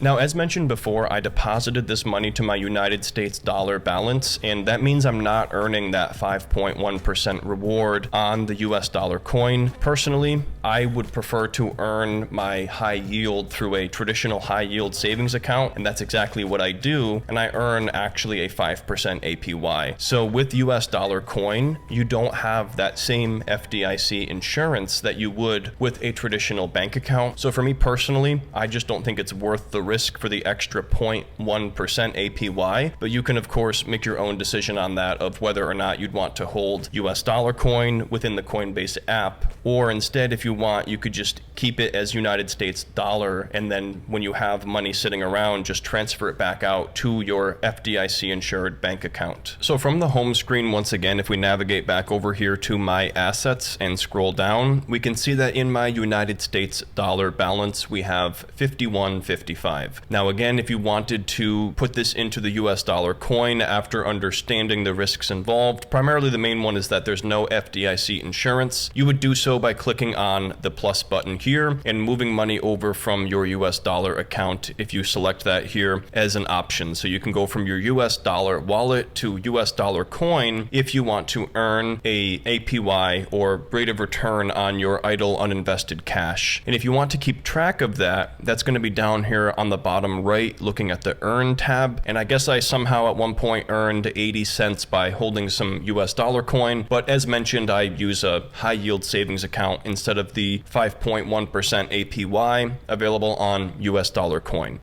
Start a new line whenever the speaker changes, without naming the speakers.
Now, as mentioned before, I deposited this money to my United States dollar balance, and that means I'm not earning that 5.1% reward on the US dollar coin. Personally, I would prefer to earn my high yield through a traditional high yield savings account, and that's exactly what I do, and I earn actually a 5% APY. So with US dollar coin, you don't have that same FDIC insurance that you would with a traditional bank account. So for me personally, I just don't think it's worth the risk for the extra 0.1% APY, but you can of course make your own decision on that of whether or not you'd want to hold US dollar coin within the Coinbase app, or instead if you want, you could just keep it as United States dollar, and then when you have money sitting around, just transfer it back out to your FDIC insured bank account. So from the home screen, once again, if we navigate back over here to my assets and scroll down, we can see that in my United States dollar balance, we have 51.55. Now again, if you wanted to put this into the US dollar coin after understanding the risks involved, primarily the main one is that there's no FDIC insurance, you would do so by clicking on the plus button here and moving money over from your US dollar account if you select that here as an option. So you can go from your US dollar wallet to US dollar coin if you want to earn a APY or rate of return on your idle uninvested cash. And if you want to keep track of that, that's going to be down here on the bottom right looking at the earn tab. And I guess I somehow at one point earned 80 cents by holding some US dollar coin, but as mentioned, I use a high yield savings account instead of the 5.1% APY available on US dollar coin.